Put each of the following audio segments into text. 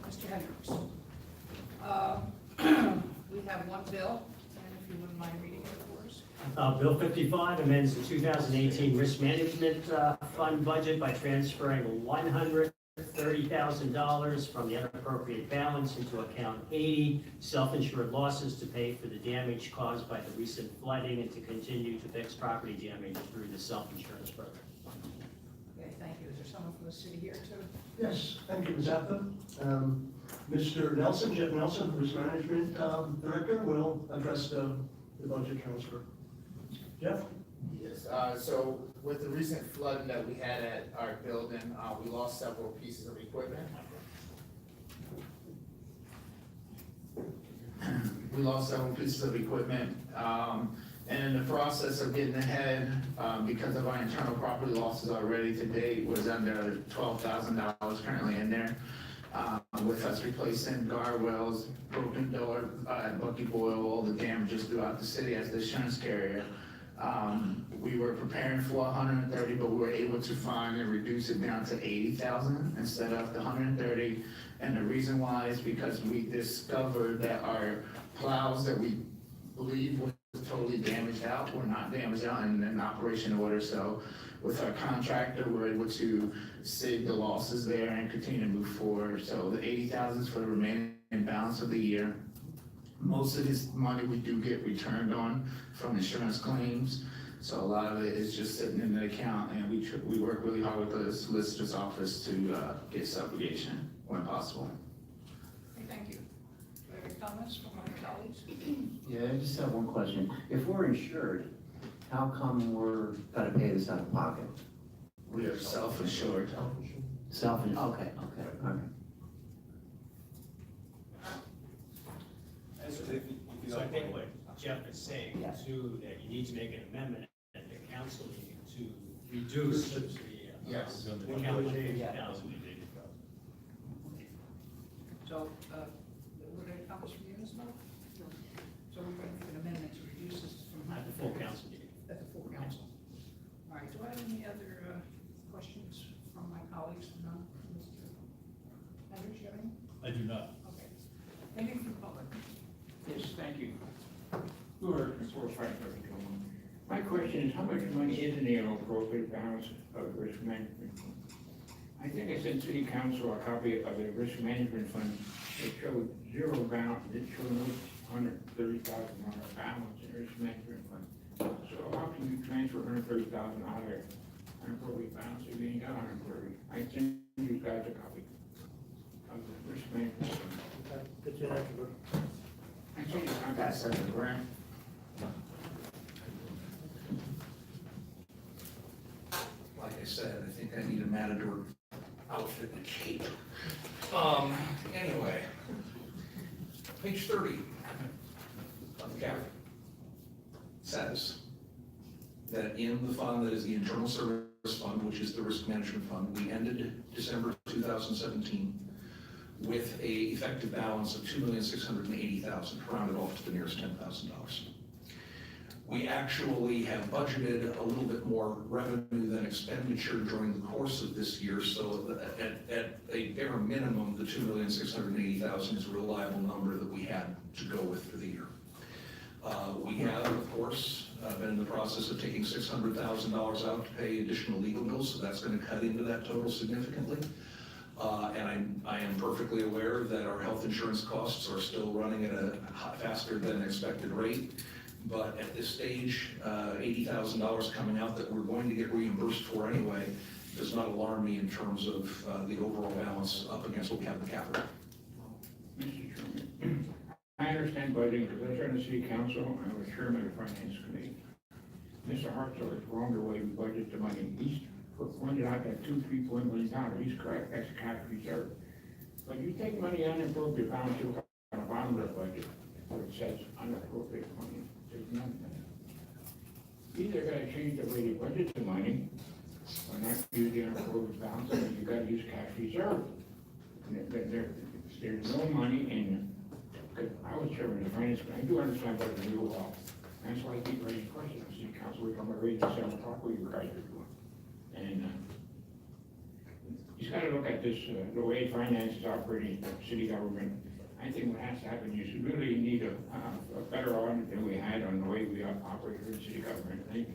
Mr. Hendricks. We have one bill, and if you wouldn't mind reading it for us. Bill 55 amends the 2018 Risk Management Fund budget by transferring $130,000 from the unappropriated balance into account 80, self-insured losses to pay for the damage caused by the recent flooding and to continue to fix property damage through the self-insurance program. Okay, thank you. Is there someone from the city here too? Yes, thank you, Ms. Aptham. Mr. Nelson, Jeff Nelson, Risk Management Director, will address the budget transfer. Jeff? Yes, so with the recent flooding that we had at our building, we lost several pieces of equipment. And in the process of getting ahead, because of our internal property losses already to date was under $12,000 currently in there. With us replacing guardrails, broken door at Bucky Boyle, all the damages throughout the city as the insurance carrier. We were preparing for 130, but we were able to find and reduce it down to 80,000 instead of the 130. And the reason why is because we discovered that our plows that we believe was totally damaged out were not damaged out and in operation order. So with our contractor, we're able to save the losses there and continue to move forward. So the 80,000 is for the remaining balance of the year. Most of this money we do get returned on from insurance claims. So a lot of it is just sitting in the account, and we work really hard with the solicitor's office to get subrogation when possible. Okay, thank you. Do you have any comments from my colleagues? Yeah, I just have one question. If we're insured, how come we're gonna pay this out of pocket? We are self-insured. Okay, all right. So I think what Jeff is saying Yes. too, that you need to make an amendment at the council meeting to reduce the Yes. the council 80,000. So, were there comments from you, Ms. Miller? No. So we're going to make an amendment to reduce this from. At the full council meeting. At the full council. All right, do I have any other questions from my colleagues? None? Mr. Hendricks, you have any? I do not. Okay. Anything from the public? Yes, thank you. My question is, how much money is in the unappropriated balance of risk management fund? I think I sent city council a copy of the risk management fund. It showed zero balance, it showed no $130,000 balance in risk management fund. So how can you transfer $130,000 out of there? Unappropriated balance if you ain't got 130? I sent you guys a copy of the risk management fund. I sent you a copy. That's the grant. Like I said, I think I need a Matador outfit and a cape. Anyway, page 30 of the cap says that in the fund that is the internal service fund, which is the risk management fund, we ended December 2017 with a effective balance of $2,680,000, rounded off to the nearest $10,000. We actually have budgeted a little bit more revenue than expenditure during the course of this year, so at a bare minimum, the $2,680,000 is a reliable number that we had to go with for the year. We have, of course, been in the process of taking $600,000 out to pay additional legal bills, so that's going to cut into that total significantly. And I am perfectly aware that our health insurance costs are still running at a faster than expected rate. But at this stage, $80,000 coming out that we're going to get reimbursed for anyway does not alarm me in terms of the overall balance up against what we have in the capital. Mr. Chairman, I understand budgeting because I serve on the city council and I was chairman of the finance committee. Mr. Hartzell is wrong the way we budget the money. He's pointed out that $2-3 million. He's correct. That's a cash reserve. But you take money unappropriate balance, you look on the bottom of the budget where it says unappropriate money. There's none there. Either gotta change the way you budget the money or not use the unappropriate balance, and you gotta use cash reserve. There's no money in. Because I was chairman of the finance committee, I do understand what the new law. That's why I keep raising questions on city council, we're going to raise the same talk what you guys are doing. And he's gotta look at this, the way finance is operating, city government. I think what has to happen is you really need a better audit than we had on the way we operate here in city government. I think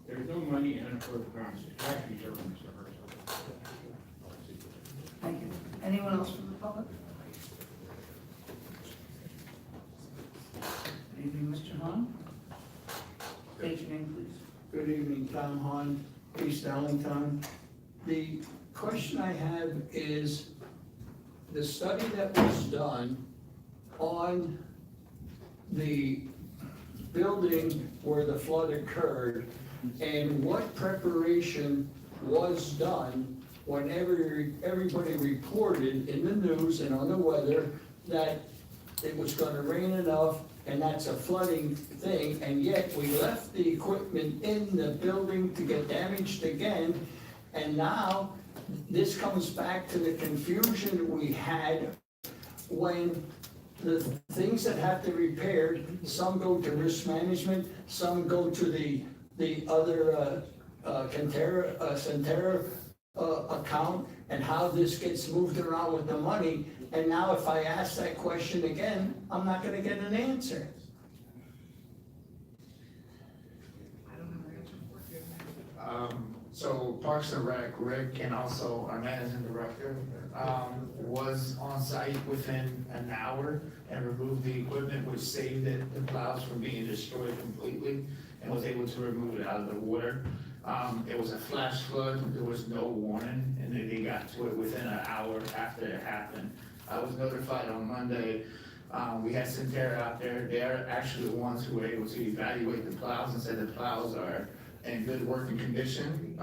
there's no money in it for grants, it's actually serving Mr. Herzog. Thank you. Anyone else from the public? Good evening, Mr. Hahn. State your name, please. Good evening, Tom Hahn, East Ellington. The question I have is, the study that was done on the building where the flood occurred, and what preparation was done whenever everybody reported in the news and on the weather that it was gonna rain enough, and that's a flooding thing, and yet we left the equipment in the building to get damaged again, and now this comes back to the confusion we had when the things that have to be repaired, some go to risk management, some go to the other, Centera, account, and how this gets moved around with the money. And now if I ask that question again, I'm not gonna get an answer. I don't know the answer for you. So Parks and Rec, Rick, and also our managing director, was on site within an hour and removed the equipment, which saved the plows from being destroyed completely, and was able to remove it out of the water. It was a flash flood, there was no warning, and then they got to it within an hour after it happened. I was notified on Monday. We had Centera out there. They're actually the ones who were able to evaluate the plows and said the plows are in good working condition,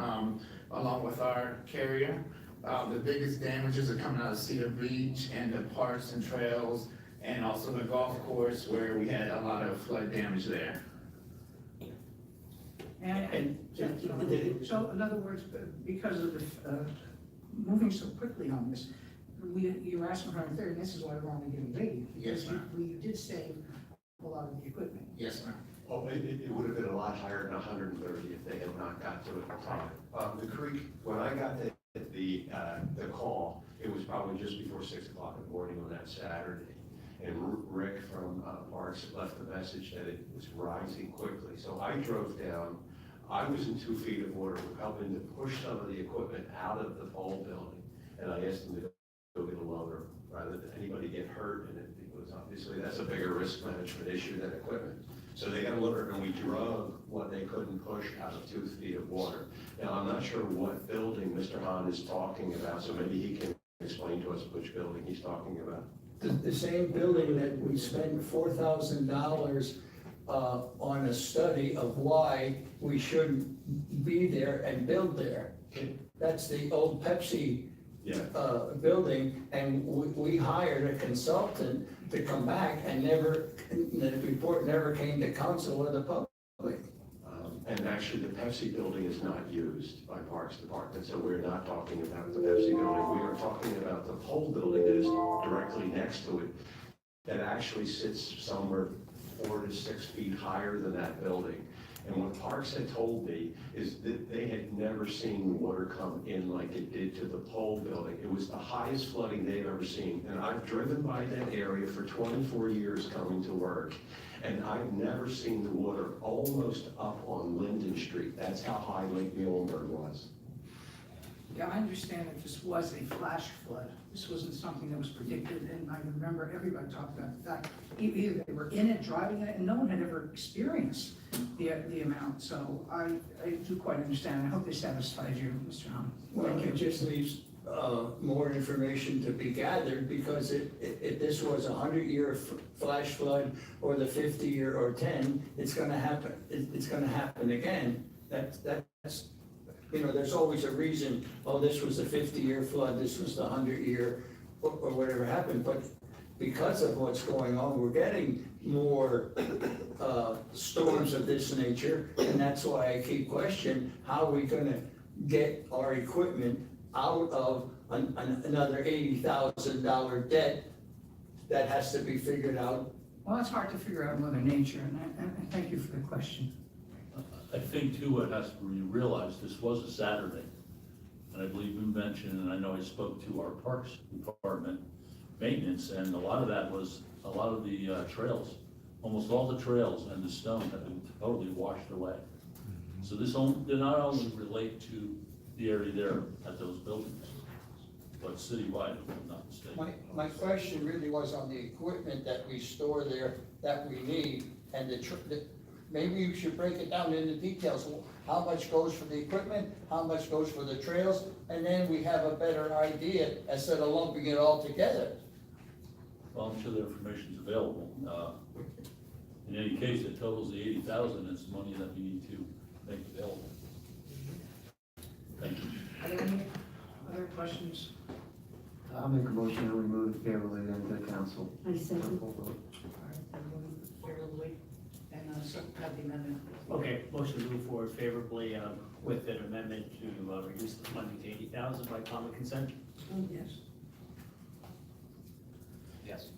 along with our carrier. The biggest damages are coming out of Cedar Beach and the parks and trails, and also the golf course where we had a lot of flood damage there. So in other words, because of the, moving so quickly on this, you were asking for 130, and this is why we're only giving 80. Yes, because ma'am. We did save a lot of the equipment. Yes, ma'am. Oh, it would have been a lot higher than 130 if they had not got to it in time. The creek, when I got the call, it was probably just before 6 o'clock in the morning on that Saturday. And Rick from Parks left a message that it was rising quickly. So I drove down. I was in 2 feet of water, helping to push some of the equipment out of the pole building. And I asked them to go get a loader rather than anybody get hurt in it, because obviously that's a bigger risk management issue than equipment. So they got a loader and we drug what they couldn't push out of 2 feet of water. Now, I'm not sure what building Mr. Hahn is talking about, so maybe he can explain to us which building he's talking about. The same building that we spent $4,000 on a study of why we shouldn't be there and build there. That's the old Pepsi Yeah. building, and we hired a consultant to come back, and the report never came to council or the public. And actually, the Pepsi building is not used by Parks Department, so we're not talking about the Pepsi building. We are talking about the pole building that is directly next to it, that actually sits somewhere 4 to 6 feet higher than that building. And what Parks had told me is that they had never seen water come in like it did to the pole building. It was the highest flooding they've ever seen. And I've driven by that area for 24 years coming to work. And I've never seen the water almost up on Linden Street. That's how high Lake Muhlenberg was. Yeah, I understand that this was a flash flood. This wasn't something that was predicted, and I remember everybody talked about the fact, either they were in it, driving it, and no one had ever experienced the amount. So I do quite understand. I hope this satisfies you, Mr. Hahn. Well, it just leaves more information to be gathered, because if this was a 100-year flash flood, or the 50-year or 10, it's gonna happen. It's gonna happen again. That's there's always a reason, oh, this was the 50-year flood, this was the 100-year, or whatever happened. But because of what's going on, we're getting more storms of this nature, and that's why I keep questioning, how are we gonna get our equipment out of another $80,000 debt that has to be figured out? Well, it's hard to figure out Mother Nature, and I thank you for the question. I think too, it has to be realized, this was a Saturday. and I believe you mentioned, and I know I spoke to our Parks Department maintenance, and a lot of that was, a lot of the trails, almost all the trails and the stone have been totally washed away. So this did not only relate to the area there at those buildings, but citywide, if I'm not mistaken. My question really was on the equipment that we store there that we need, and maybe you should break it down into details. How much goes for the equipment, how much goes for the trails, and then we have a better idea instead of lumping it all together. Well, I'm sure the information's available. In any case, it totals the 80,000, it's money that we need to make available. Thank you. Are there any other questions? I'll make a motion to remove favorably then to council. I second. All right, everyone favorably, and so have the amendment. Okay, motion to move forward favorably with an amendment to reduce the funding to 80,000 by common consent? Yes. Yes.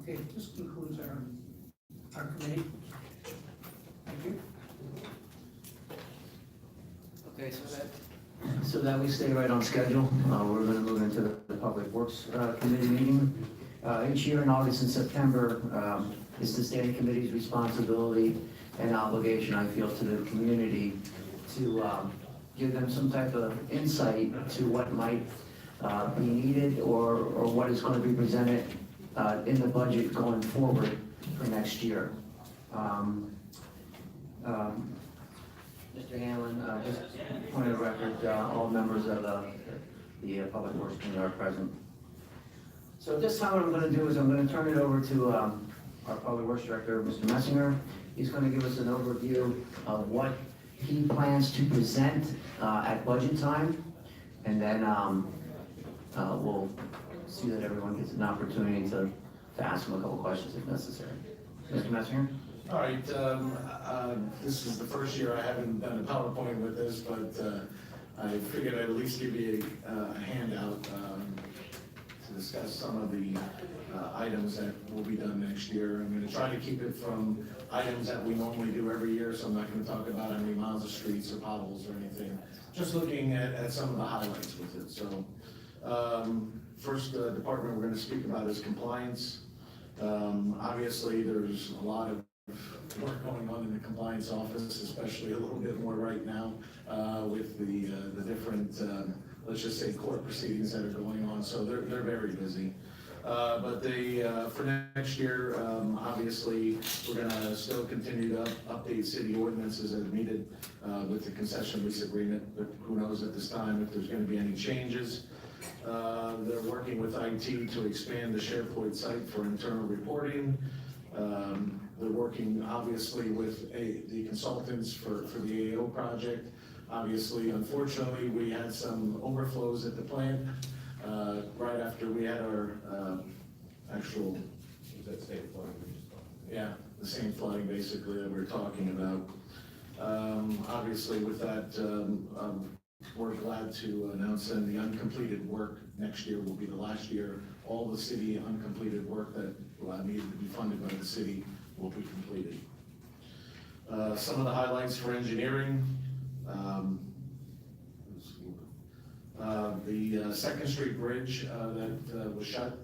Okay, this concludes our committee. Thank you. Okay, so that we stay right on schedule. We're gonna move into the Public Works Committee meeting. Each year in August and September, it's the standing committee's responsibility and obligation, I feel, to the community to give them some type of insight to what might be needed or what is going to be presented in the budget going forward for next year. Mr. Hanlon, just point of record, all members of the Public Works Committee are present. So at this time, what I'm going to do is I'm going to turn it over to our Public Works Director, Mr. Messinger. He's going to give us an overview of what he plans to present at budget time, and then we'll see that everyone gets an opportunity to ask him a couple questions if necessary. Mr. Messinger? All right, this is the first year I haven't done a PowerPoint with this, but I figured I'd at least give you a handout to discuss some of the items that will be done next year. I'm gonna try to keep it from items that we normally do every year, so I'm not gonna talk about how many miles of streets or potholes or anything. Just looking at some of the highlights with it. So, first department we're gonna speak about is compliance. Obviously, there's a lot of work going on in the compliance office, especially a little bit more right now with the different, let's just say, court proceedings that are going on. So they're very busy. But for next year, obviously, we're gonna still continue to update city ordinances as needed with the concession lease agreement, but who knows at this time if there's gonna be any changes. They're working with IT to expand the SharePoint site for internal reporting. They're working obviously with the consultants for the AO project. Obviously, unfortunately, we had some overflows at the plant right after we had our actual. Was that state flooding we just talked about? Yeah, the same flooding basically that we're talking about. Obviously with that, we're glad to announce that the uncompleted work next year will be the last year. All the city uncompleted work that needed to be funded by the city will be completed. Some of the highlights for engineering. The 2nd Street Bridge that was shut.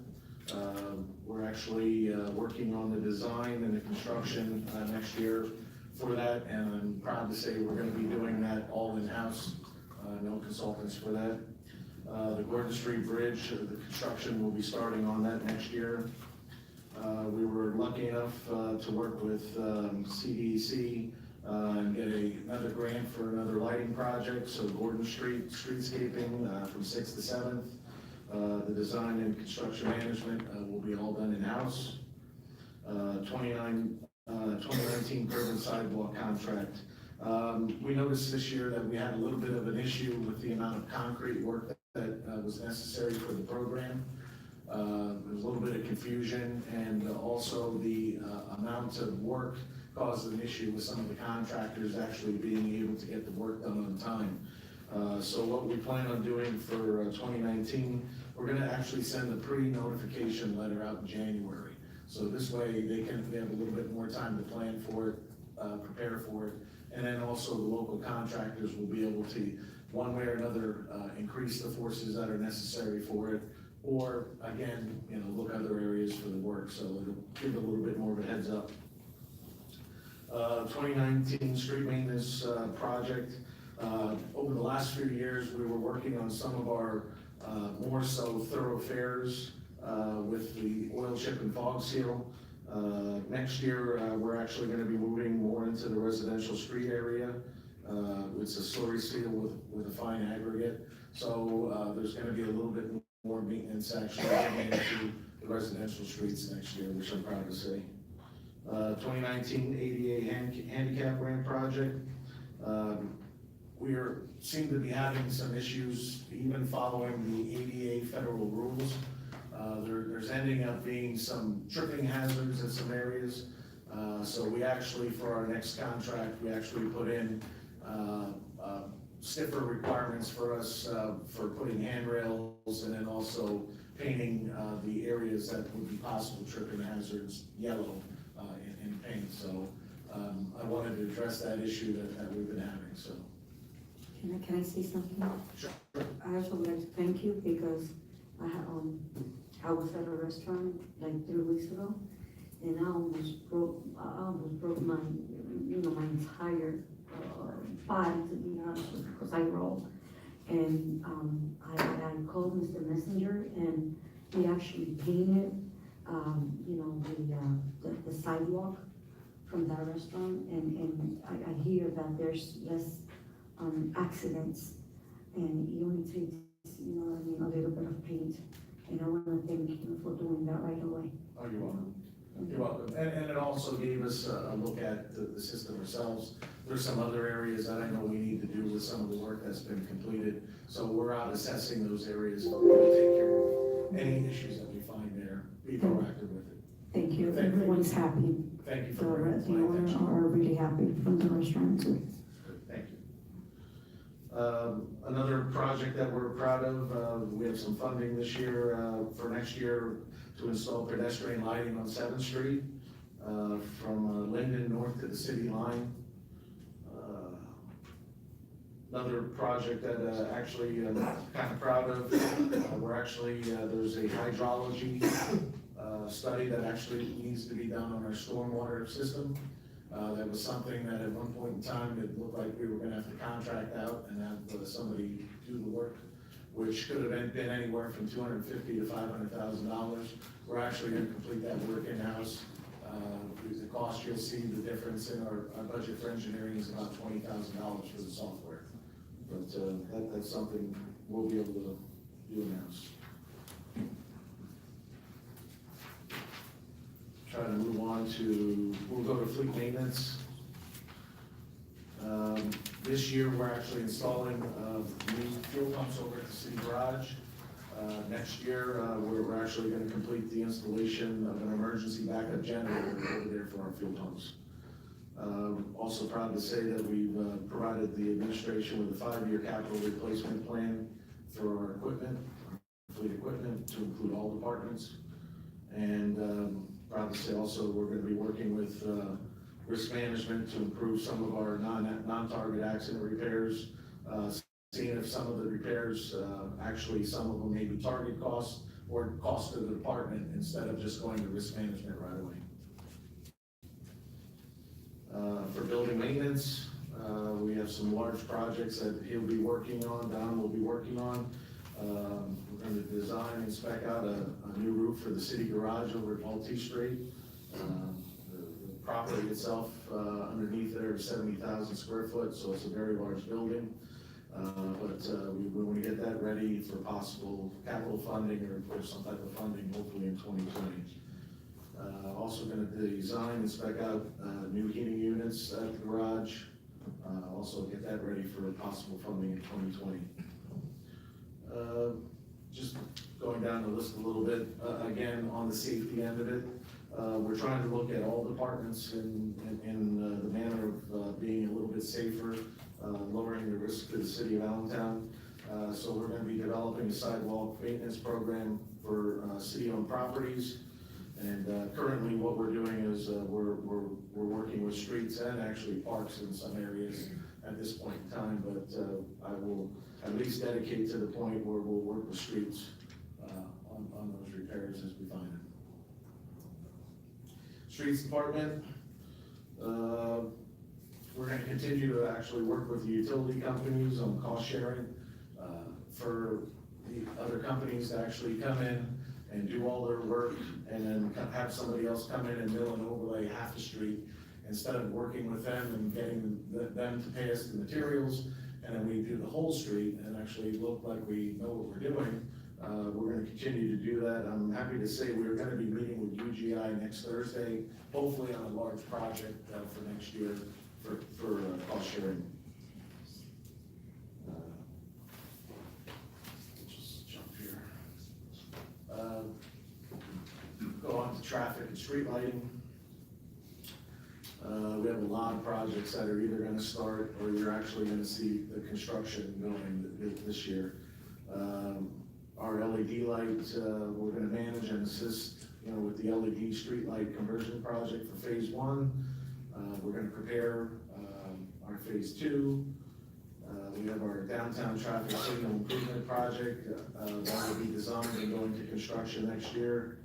We're actually working on the design and the construction next year for that, and I'm proud to say we're going to be doing that all in-house, no consultants for that. The Gordon Street Bridge, the construction will be starting on that next year. We were lucky enough to work with CDC and get another grant for another lighting project. So Gordon Street streetscaping from 6th to 7th. The design and construction management will be all done in-house. 2019 curb and sidewalk contract. We noticed this year that we had a little bit of an issue with the amount of concrete work that was necessary for the program. There was a little bit of confusion, and also the amount of work caused an issue with some of the contractors actually being able to get the work done on time. So what we plan on doing for 2019, we're gonna actually send a pre-notification letter out in January. So this way they have a little bit more time to plan for it, prepare for it, and then also the local contractors will be able to one way or another, increase the forces that are necessary for it, or again, look other areas for the work, so it'll give a little bit more of a heads up. 2019 street maintenance project. Over the last few years, we were working on some of our more so thoroughfares with the oil chip and fog seal. Next year, we're actually gonna be moving more into the residential street area. It's a slurry seal with a fine aggregate. So there's gonna be a little bit more maintenance actually coming into the residential streets next year, which I'm proud to say. 2019 ADA handicap ramp project. We seem to be having some issues even following the ADA federal rules. There's ending up being some tripping hazards in some areas. So we actually, for our next contract, we actually put in stiffer requirements for us for putting handrails and then also painting the areas that would be possible tripping hazards yellow in paint. So I wanted to address that issue that we've been having, so. Can I say something? Sure. I also would like to thank you because I was at a restaurant like 3 weeks ago and I almost broke my, my entire body, to be honest with you, because I rolled. And I called Mr. Messenger and he actually painted, the sidewalk from that restaurant. And I hear that there's less accidents, and it only takes, a little bit of paint. And I want to thank you for doing that right away. Oh, you're welcome. You're welcome. And it also gave us a look at the system ourselves. There's some other areas that I know we need to do with some of the work that's been completed. So we're out assessing those areas. We'll take care of any issues that we find there, be proactive with it. Thank you. Thank you. Everyone's happy. Thank you The for bringing it to the my owner attention. are really happy from the restaurant too. Good, thank you. Another project that we're proud of, we have some funding this year, for next year to install pedestrian lighting on 7th Street, from Linden north to the city line. Another project that actually I'm kind of proud of, we're actually, there's a hydrology study that actually needs to be done on our stormwater system. That was something that at one point in time, it looked like we were gonna have to contract out and have somebody do the work, which could have been anywhere from $250,000 to $500,000. We're actually gonna complete that work in-house. The cost, you'll see the difference in our budget for engineering is about $20,000 for the software. But that's something we'll be able to do in-house. Try to move on to, we'll go to fleet maintenance. This year, we're actually installing new fuel pumps over at the city garage. Next year, we're actually gonna complete the installation of an emergency backup generator over there for our fuel pumps. Also proud to say that we've provided the administration with a 5-year capital replacement plan for our equipment, our fleet equipment, to include all departments. And proud to say also, we're gonna be working with risk management to improve some of our non-target accident repairs, seeing if some of the repairs, actually some of them may be target costs or cost to the department instead of just going to risk management right away. For building maintenance, we have some large projects that he'll be working on, Don will be working on. We're going to design and spec out a new roof for the city garage over at Maltese Street. The property itself, underneath there is 70,000 square foot, so it's a very large building. But we want to get that ready for possible capital funding or some type of funding, hopefully in 2020. Also going to design and spec out new heating units at the garage. Also get that ready for possible funding in 2020. Just going down the list a little bit, again, on the safety end of it, we're trying to look at all departments in the manner of being a little bit safer, lowering the risk to the city of Allentown. So we're going to be developing a sidewalk maintenance program for city-owned properties. And currently what we're doing is we're working with streets and actually parks in some areas at this point in time, but I will at least dedicate to the point where we'll work with streets on those repairs as we find them. Streets Department, we're gonna continue to actually work with the utility companies on cost sharing for the other companies to actually come in and do all their work, and then have somebody else come in and mill and overlay half the street, instead of working with them and getting them to pay us the materials, and then we do the whole street and actually look like we know what we're doing. We're gonna continue to do that. I'm happy to say we're gonna be meeting with UGI next Thursday, hopefully on a large project for next year for cost sharing. Just jump here. Go on to traffic and street lighting. We have a lot of projects that are either gonna start or you're actually gonna see the construction going this year. Our LED lights, we're gonna manage and assist, with the LED street light conversion project for phase 1. We're gonna prepare, our phase 2. We have our downtown traffic signal improvement project, that will be designed and going to construction next year.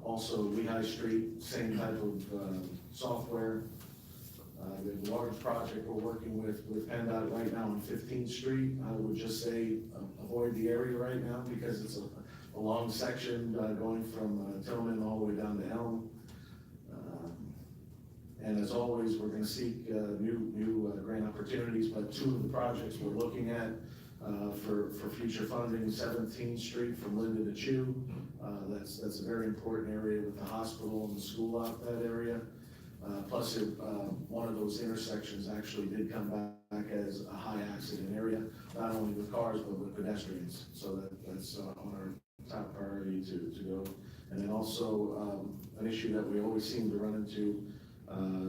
Also, Lehigh Street, same type of, software. We have a large project we're working with PennDOT right now on 15th Street. I would just say avoid the area right now because it's a long section going from Tillman all the way down to Elm. And as always, we're gonna seek new grant opportunities, but 2 of the projects we're looking at for future funding, 17th Street from Linda to Chew. That's a very important area with the hospital and the school out that area. Plus, one of those intersections actually did come back as a high accident area, not only with cars, but with pedestrians. So that's on our top priority to go. And then also, an issue that we always seem to run into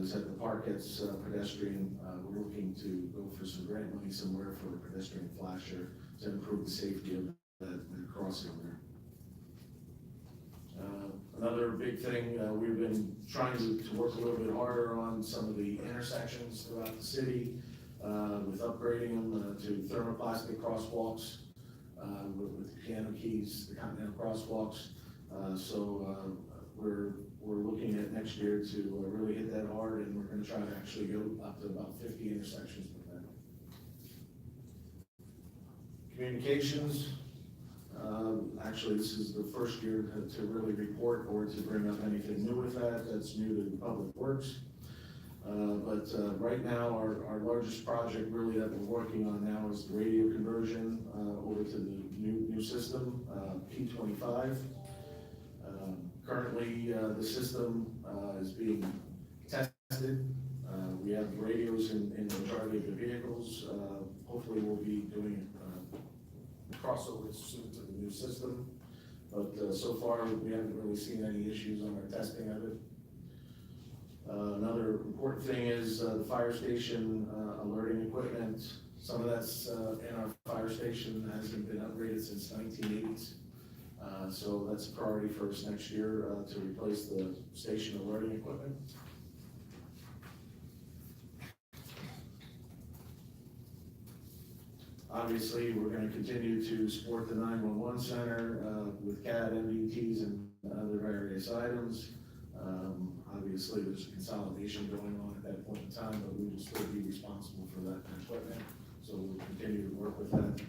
is that the park gets pedestrian. We're looking to go for some grant money somewhere for a pedestrian flasher to improve the safety of that crossing there. Another big thing, we've been trying to work a little bit harder on some of the intersections throughout the city, with upgrading them to thermoplastic crosswalks, with the piano keys, the continental crosswalks. So we're looking at next year to really hit that hard, and we're gonna try to actually go up to about 50 intersections with that. Communications. Actually, this is the first year to really report or to bring up anything new with that. That's new to Public Works. But right now, our largest project really that we're working on now is the radio conversion over to the new system, P25. Currently, the system is being tested. We have radios in the majority of the vehicles. Hopefully, we'll be doing crossover soon to the new system. But so far, we haven't really seen any issues on our testing of it. Another important thing is the fire station alerting equipment. Some of that's in our fire station hasn't been upgraded since 1980s. So that's a priority for us next year to replace the station alerting equipment. Obviously, we're going to continue to support the 911 center with CAD, MDTs, and other various items. Obviously, there's a consolidation going on at that point in time, but we will still be responsible for that equipment. So we'll continue to work with that.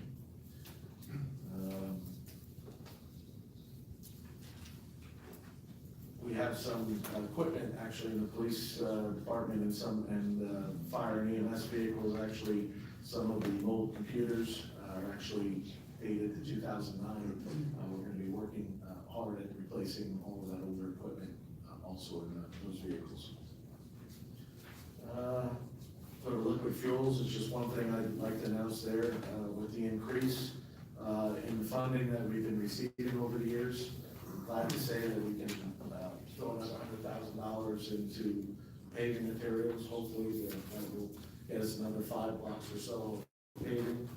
We have some equipment actually in the police department and fire and EMS vehicles. Actually, some of the mobile computers are actually dated to 2009. We're going to be working hard at replacing all of that older equipment also in those vehicles. For liquid fuels, it's just one thing I'd like to announce there. With the increase in the funding that we've been receiving over the years, I'm glad to say that we can throw another $100,000 into paving materials. Hopefully that will get us another 5 blocks or so of paving.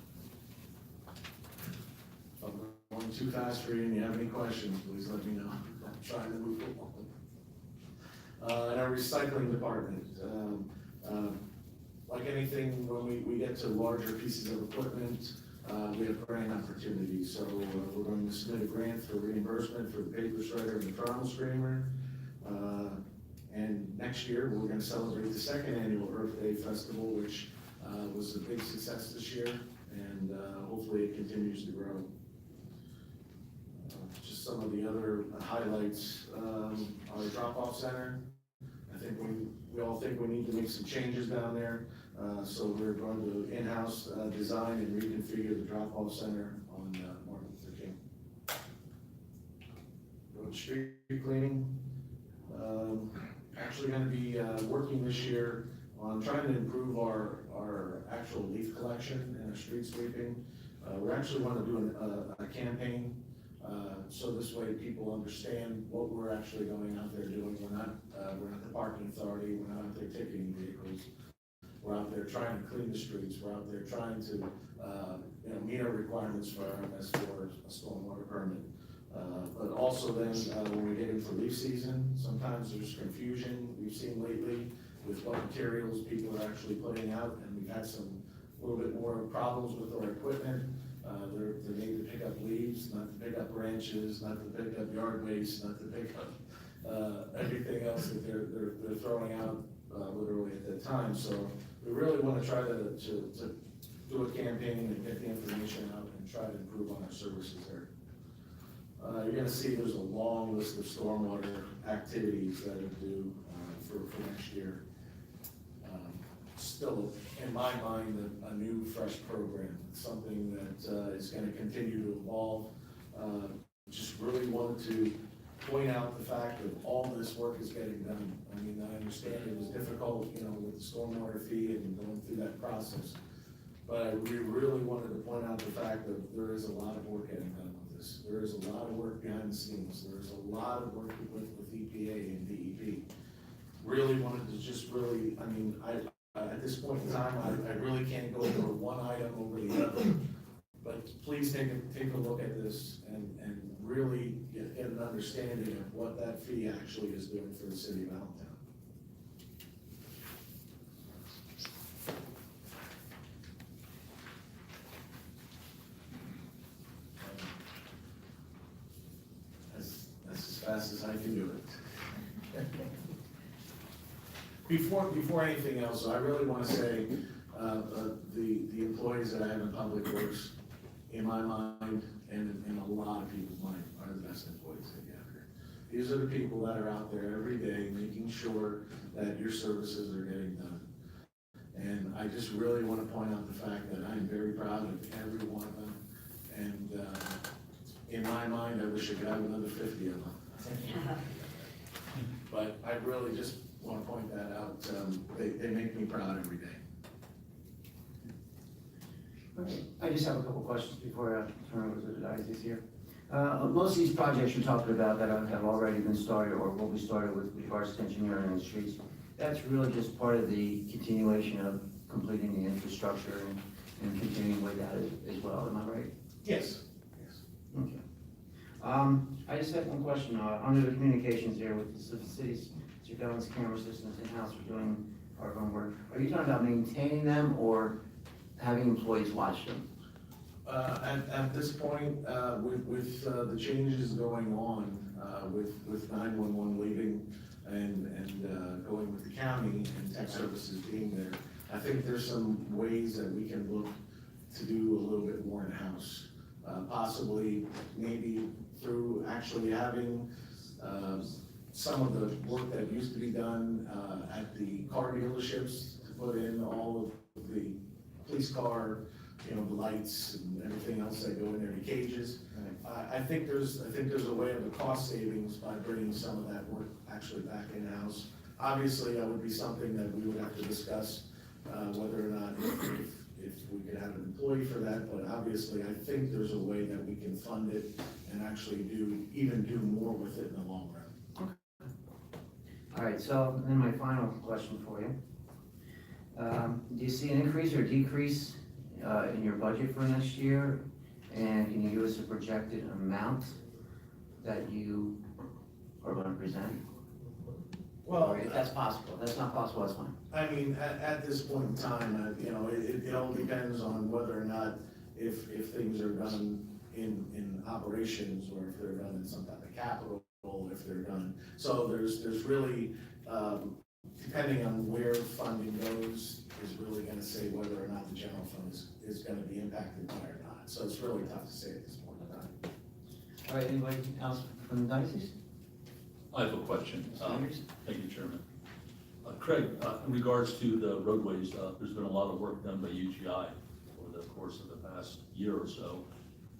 If I'm going too fast for you and you have any questions, please let me know. I'm trying to move along. In our recycling department, like anything, when we get to larger pieces of equipment, we have grant opportunities. So we're going to submit a grant for reimbursement for the paper shredder and the trommel screamer. And next year, we're gonna celebrate the second annual Earth Day Festival, which was a big success this year, and hopefully it continues to grow. Just some of the other highlights, our drop-off center. I think we all think we need to make some changes down there. So we're going to in-house design and reconfigure the drop-off center on Martin Luther King. Road street cleaning. Actually gonna be working this year on trying to improve our actual leaf collection and our street sweeping. We actually want to do a campaign, so this way people understand what we're actually going out there doing. We're not the parking authority, we're not out there ticketing vehicles. We're out there trying to clean the streets, we're out there trying to, meet our requirements for RMS for a stormwater permit. But also then, when we get into leaf season, sometimes there's confusion we've seen lately with what materials people are actually putting out, and we've had a little bit more problems with our equipment. They're made to pick up leaves, not to pick up branches, not to pick up yard waste, not to pick up everything else that they're throwing out literally at that time. So we really want to try to do a campaign and get the information out and try to improve on our services there. You're gonna see there's a long list of stormwater activities that are due for next year. Still, in my mind, a new, fresh program, something that is gonna continue to evolve. Just really wanted to point out the fact that all this work is getting done. I mean, I understand it was difficult, with the stormwater fee and going through that process. But we really wanted to point out the fact that there is a lot of work getting done with this. There is a lot of work behind the scenes. There is a lot of work with EPA and DEP. Really wanted to just really, at this point in time, I really can't go over one item over the other. But please take a look at this and really get an understanding of what that fee actually is doing for the city of Allentown. That's as fast as I can do it. Before anything else, I really want to say, the employees that I have in Public Works, in my mind, and in a lot of people's mind, are the best employees that you have here. These are the people that are out there every day making sure that your services are getting done. And I just really want to point out the fact that I'm very proud of every one of them. And in my mind, I wish I could have another 50 of them. But I really just want to point that out. They make me proud every day. Okay, I just have a couple questions before I turn over to the guys this year. Most of these projects you're talking about that have already been started or will be started with regards to engineering and streets, that's really just part of the continuation of completing the infrastructure and continuing with that as well, am I right? Yes. Okay. I just had one question, under the communications here with the city's surveillance camera systems in-house for doing our own work. Are you talking about maintaining them or having employees watch them? At this point, with the changes going on, with 911 leaving and going with the county and tech services being there, I think there's some ways that we can look to do a little bit more in-house. Possibly, maybe through actually having some of the work that used to be done at the car dealerships to put in all of the police car, the lights and everything else that go in there, the cages. I think there's a way of a cost savings by bringing some of that work actually back in-house. Obviously, that would be something that we would have to discuss, whether or not if we could have an employee for that, but obviously I think there's a way that we can fund it and actually do more with it in the long run. All right, so then my final question for you. Do you see an increase or decrease in your budget for next year? And can you give us a projected amount that you are going to present? Well, If that's possible, if that's not possible, that's fine. I mean, at this point in time, you know, it all depends on whether or not, if things are done in operations, or if they're done in some type of capital, if they're done. So there's really, depending on where funding goes, is really gonna say whether or not the general fund is gonna be impacted by it or not. So it's really tough to say at this point in time. All right, anybody else from the diocese? I have a question. Sanders? Thank you, Chairman. Craig, in regards to the roadways, there's been a lot of work done by UGI over the course of the past year or so.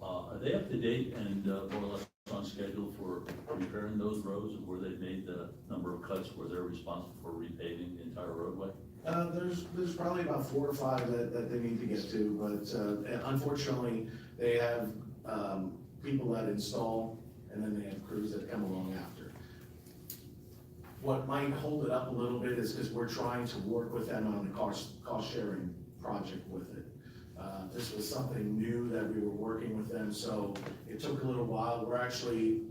Are they up to date and more or less on schedule for repairing those roads where they've made the number of cuts where they're responsible for repaving the entire roadway? There's probably about 4 or 5 that they need to get to, but unfortunately, they have people that install, and then they have crews that come along after. What might hold it up a little bit is because we're trying to work with them on a cost sharing project with it. This was something new that we were working with them, so it took a little while. We're actually,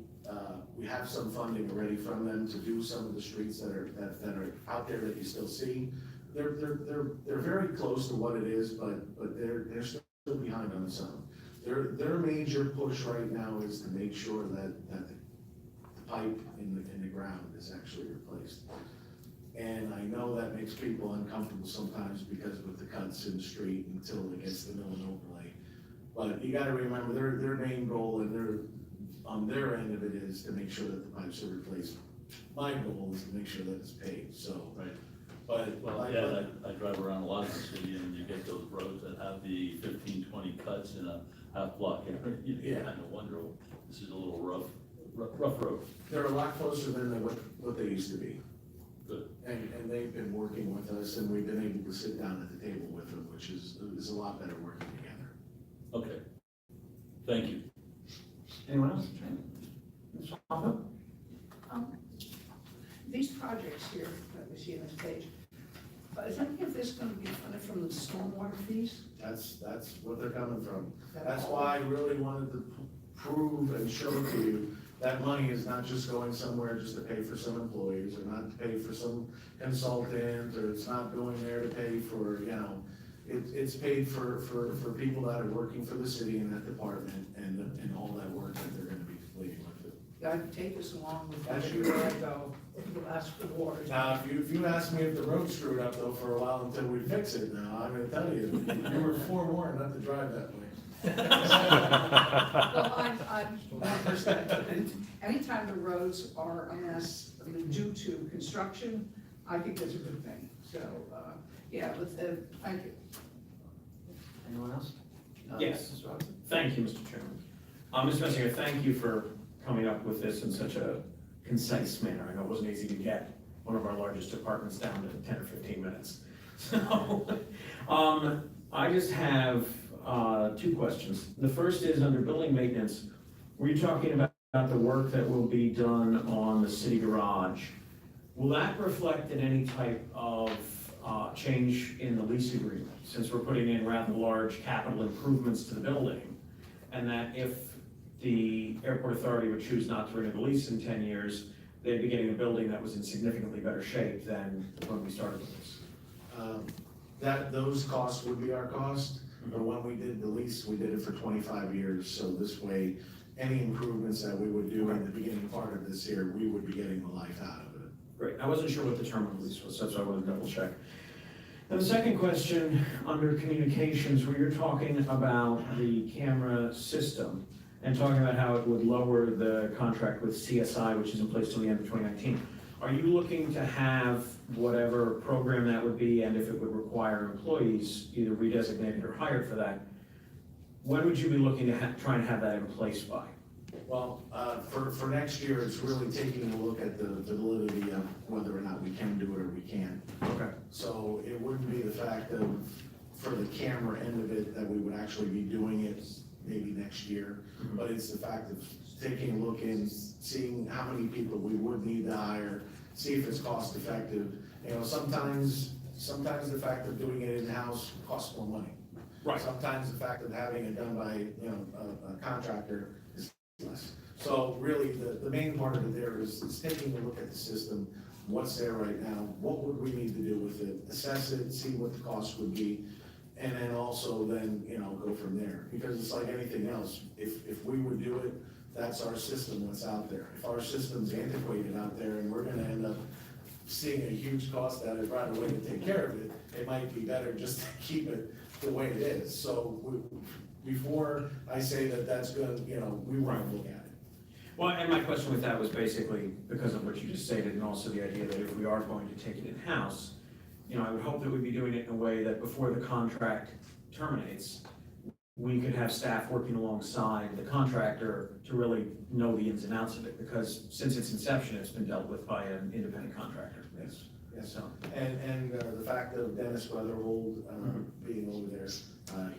we have some funding already from them to do some of the streets that are out there that you still see. They're very close to what it is, but they're still behind on some. Their major push right now is to make sure that the pipe in the ground is actually replaced. And I know that makes people uncomfortable sometimes because with the cuts in the street until it gets the mill and overlay. But you gotta remember, their main goal and on their end of it is to make sure that the pipes are replaced. My goal is to make sure that it's paid, so. Right. But. Well, yeah, I drive around a lot of the city and you get those roads that have the 15, 20 cuts in a half block area. You kind of wonder, this is a little rough road. They're a lot closer than what they used to be. Good. And they've been working with us, and we've been able to sit down at the table with them, which is a lot better working together. Okay. Thank you. Anyone else? Ms. Hoffman? These projects here that we see on this page, is any of this gonna be funded from the stormwater fees? That's what they're coming from. That's why I really wanted to prove and show to you that money is not just going somewhere just to pay for some employees, or not to pay for some consultant, or it's not going there to pay for, you know, it's paid for people that are working for the city in that department, and all that work that they're gonna be completing with it. Yeah, I can take this along with That's me everywhere I go, people ask for water. Now, if you ask me if the road's screwed up though for a while until we fix it now, I'm gonna tell you, you were forewarned not to drive that way. Well, I'm 100%, and anytime the roads are a mess, I mean, due to construction, I think that's a good thing, so, yeah, thank you. Anyone else? Yes. Mr. Robinson? Thank you, Mr. Chairman. Mr. Messinger, thank you for coming up with this in such a concise manner. I know it wasn't easy to get one of our largest departments down to 10 or 15 minutes. So, I just have 2 questions. The first is under building maintenance. Were you talking about the work that will be done on the city garage? Will that reflect in any type of change in the lease agreement, since we're putting in rather large capital improvements to the building? And that if the airport authority would choose not to renew the lease in 10 years, they'd be getting a building that was in significantly better shape than when we started with this? Those costs would be our cost, but when we did the lease, we did it for 25 years, so this way, any improvements that we would do in the beginning part of this year, we would be getting the life out of it. Great, I wasn't sure what the term of the lease was, so I wanted to double check. And the second question, under communications, where you're talking about the camera system and talking about how it would lower the contract with CSI, which is in place till the end of 2019. Are you looking to have whatever program that would be, and if it would require employees either redesignated or hired for that, when would you be looking to try and have that in place by? Well, for next year, it's really taking a look at the validity of whether or not we can do it or we can't. Okay. So it wouldn't be the fact of, for the camera end of it, that we would actually be doing it maybe next year, but it's the fact of taking a look and seeing how many people we would need to hire, see if it's cost effective. You know, sometimes the fact of doing it in-house costs more money. Right. Sometimes the fact of having it done by, you know, a contractor is less. So really, the main part of it there is taking a look at the system, what's there right now, what would we need to do with it, assess it, see what the cost would be, and then also then, go from there. Because it's like anything else, if we would do it, that's our system, what's out there. If our system's antiquated out there and we're gonna end up seeing a huge cost out of it right away to take care of it, it might be better just to keep it the way it is. So before I say that that's good, we want to look at it. Well, and my question with that was basically because of what you just stated, and also the idea that if we are going to take it in-house, I would hope that we'd be doing it in a way that before the contract terminates, we could have staff working alongside the contractor to really know the ins and outs of it, because since its inception, it's been dealt with by an independent contractor. Yes. Yes, So, and the fact of Dennis Weatherhold being over there,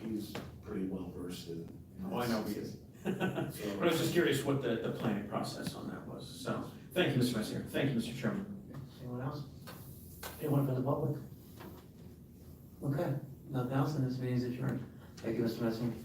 he's pretty well versed in. I know he is. But I was just curious what the planning process on that was. So, thank you, Mr. Messenger. Thank you, Mr. Chairman. Anyone else? Anyone from the public? Okay, nothing else, and this meeting is adjourned. Thank you, Mr. Messenger.